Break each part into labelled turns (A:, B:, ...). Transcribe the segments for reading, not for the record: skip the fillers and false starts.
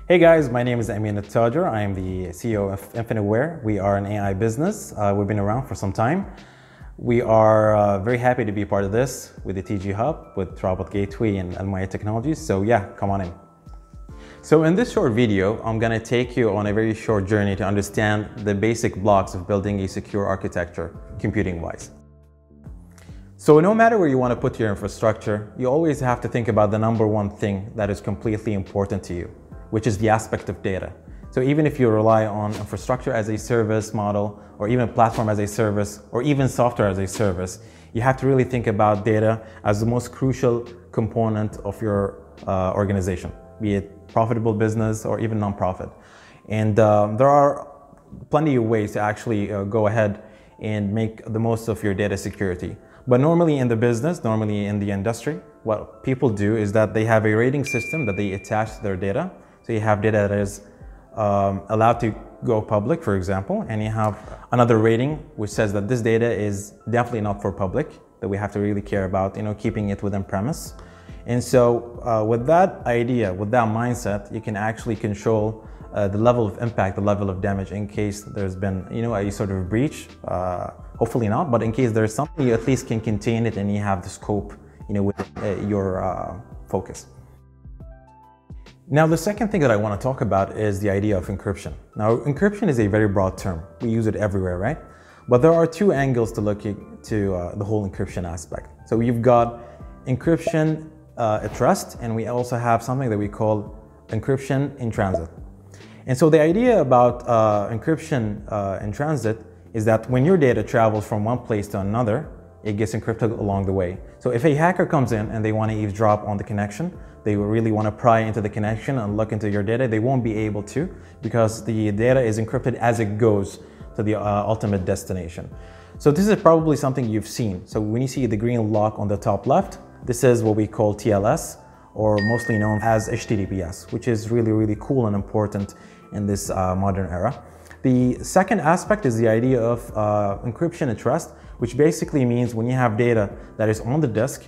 A: Hey guys, my name is Ameen Al Tajer. I am the CEO of INFINITWARE. We are an AI business. We've been around for some time. We are very happy to be part of this with the TG Hub, with Robot Gateway and Almaya Technologies. So yeah, come on in. So in this short video, I'm going to take you on a very short journey to understand the basic blocks of building a secure architecture, computing-wise. So no matter where you want to put your infrastructure, you always have to think about the number one thing that is completely important to you, which is the aspect of data. So even if you rely on infrastructure as a service model, or even platform as a service, or even software as a service, you have to really think about data as the most crucial component of your organization, be it profitable business or even non-profit. And there are plenty of ways to actually go ahead and make the most of your data security. But normally in the business, normally in the industry, what people do is that they have a rating system that they attach to their data. So you have data that is allowed to go public, for example, and you have another rating which says that this data is definitely not for public, that we have to really care about, keeping it within premise. And so with that idea, with that mindset, you can actually control the level of impact, the level of damage in case there's been, a sort of breach. Hopefully not, but in case there's something, you at least can contain it and you have the scope, with your focus. Now, the second thing that I want to talk about is the idea of encryption. Now, encryption is a very broad term. We use it everywhere, right? But there are two angles to look into the whole encryption aspect. So you've got encryption at rest, and we also have something that we call encryption in transit. And so the idea about encryption in transit is that when your data travels from one place to another, it gets encrypted along the way. So if a hacker comes in and they want to eavesdrop on the connection, they really want to pry into the connection and look into your data, they won't be able to, because the data is encrypted as it goes to the ultimate destination. So this is probably something you've seen. So when you see the green lock on the top left, this is what we call TLS, or mostly known as HTTPS, which is really, really cool and important in this modern era. The second aspect is the idea of encryption at rest, which basically means when you have data that is on the disk,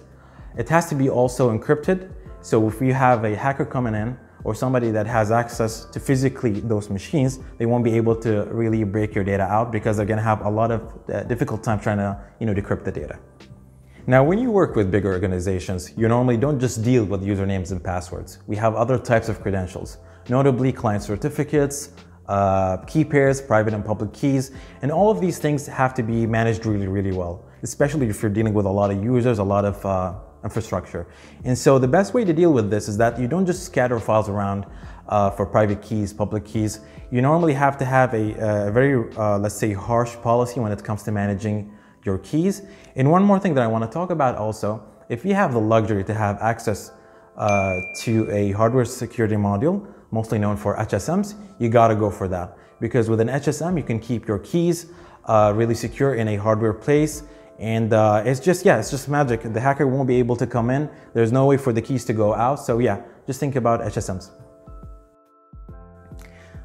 A: it has to be also encrypted. So if you have a hacker coming in or somebody that has access to physically those machines, they won't be able to really break your data out because they're going to have a lot of difficult time trying to decrypt the data. Now, when you work with bigger organizations, you normally don't just deal with usernames and passwords. We have other types of credentials, notably client certificates, key pairs, private and public keys, and all of these things have to be managed really, really well, especially if you're dealing with a lot of users, a lot of infrastructure. And so the best way to deal with this is that you don't just scatter files around for private keys, public keys. You normally have to have a very, let's say, harsh policy when it comes to managing your keys. And one more thing that I want to talk about also, if you have the luxury to have access to a hardware security module, mostly known for HSMs, you gotta go for that. Because with an HSM, you can keep your keys really secure in a hardware place. And it's just magic. The hacker won't be able to come in. There's no way for the keys to go out. So yeah, just think about HSMs.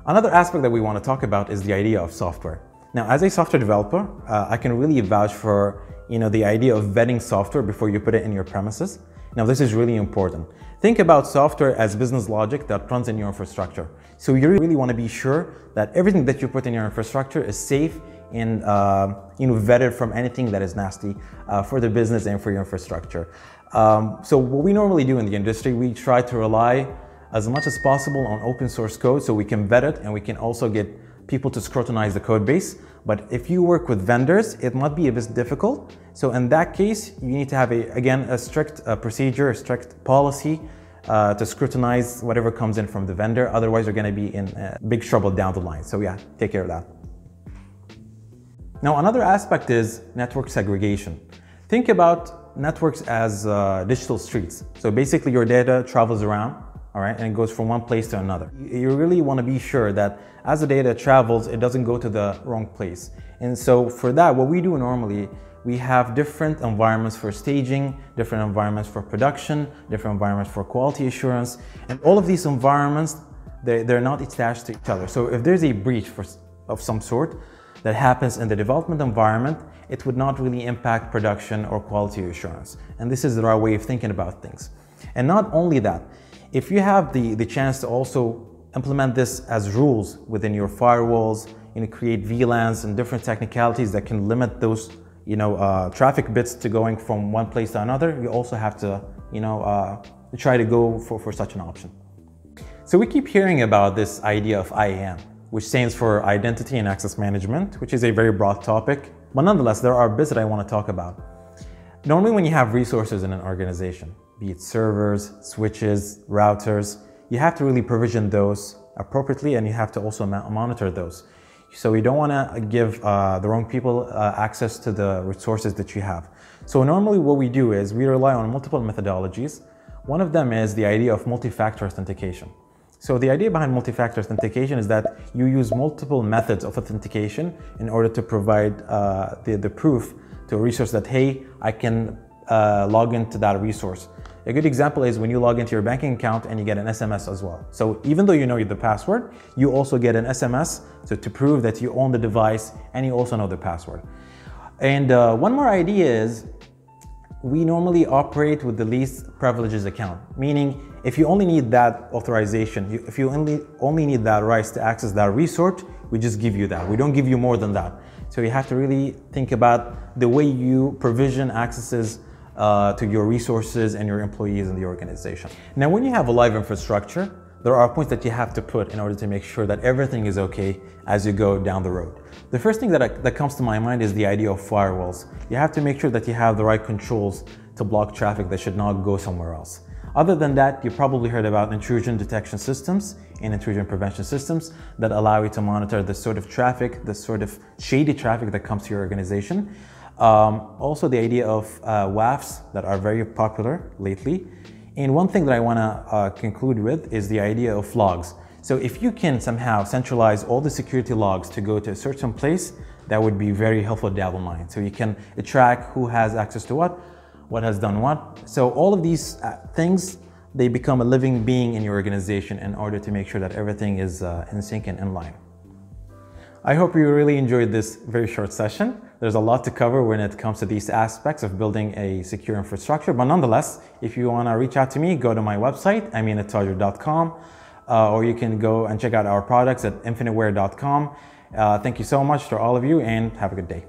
A: Another aspect that we want to talk about is the idea of software. Now, as a software developer, I can really vouch for the idea of vetting software before you put it in your premises. Now, this is really important. Think about software as business logic that runs in your infrastructure. So you really want to be sure that everything that you put in your infrastructure is safe and vetted from anything that is nasty for the business and for your infrastructure. So what we normally do in the industry, we try to rely as much as possible on open source code so we can vet it and we can also get people to scrutinize the code base. But if you work with vendors, it might be a bit difficult. So in that case, you need to have a strict procedure, a strict policy to scrutinize whatever comes in from the vendor. Otherwise, you're going to be in big trouble down the line. So yeah, take care of that. Now, another aspect is network segregation. Think about networks as digital streets. So basically, your data travels around, all right, and it goes from one place to another. You really want to be sure that as the data travels, it doesn't go to the wrong place. And so for that, what we do normally, we have different environments for staging, different environments for production, different environments for quality assurance. And all of these environments, they're not attached to each other. So if there's a breach of some sort that happens in the development environment, it would not really impact production or quality assurance. And this is the right way of thinking about things. And not only that, if you have the chance to also implement this as rules within your firewalls, create VLANs and different technicalities that can limit those traffic bits to going from one place to another, you also have to try to go for such an option. So we keep hearing about this idea of IAM, which stands for Identity and Access Management, which is a very broad topic. But nonetheless, there are bits that I want to talk about. Normally when you have resources in an organization, be it servers, switches, routers, you have to really provision those appropriately, and you have to also monitor those. So you don't want to give the wrong people access to the resources that you have. So normally what we do is we rely on multiple methodologies. One of them is the idea of multi-factor authentication. So the idea behind multi-factor authentication is that you use multiple methods of authentication in order to provide the proof to a resource that, hey, I can log into that resource. A good example is when you log into your banking account and you get an SMS as well. So even though you know the password, you also get an SMS to prove that you own the device and you also know the password. And one more idea is we normally operate with the least privileges account, meaning if you only need that authorization, if you only need that rights to access that resource, we just give you that. We don't give you more than that. So you have to really think about the way you provision accesses to your resources and your employees in the organization. Now, when you have a live infrastructure, there are points that you have to put in order to make sure that everything is okay as you go down the road. The first thing that comes to my mind is the idea of firewalls. You have to make sure that you have the right controls to block traffic that should not go somewhere else. Other than that, you probably heard about intrusion detection systems and intrusion prevention systems that allow you to monitor the sort of traffic, the sort of shady traffic that comes to your organization. Also the idea of WAFs that are very popular lately. And one thing that I want to conclude with is the idea of logs. So if you can somehow centralize all the security logs to go to a certain place, that would be very helpful down the line. So you can track who has access to what has done what. So all of these things, they become a living being in your organization in order to make sure that everything is in sync and in line. I hope you really enjoyed this very short session. There's a lot to cover when it comes to these aspects of building a secure infrastructure, but nonetheless, if you want to reach out to me, go to my website, ameenaltajer.com, or you can go and check out our products at INFINITWARE.com. Thank you so much to all of you and have a good day.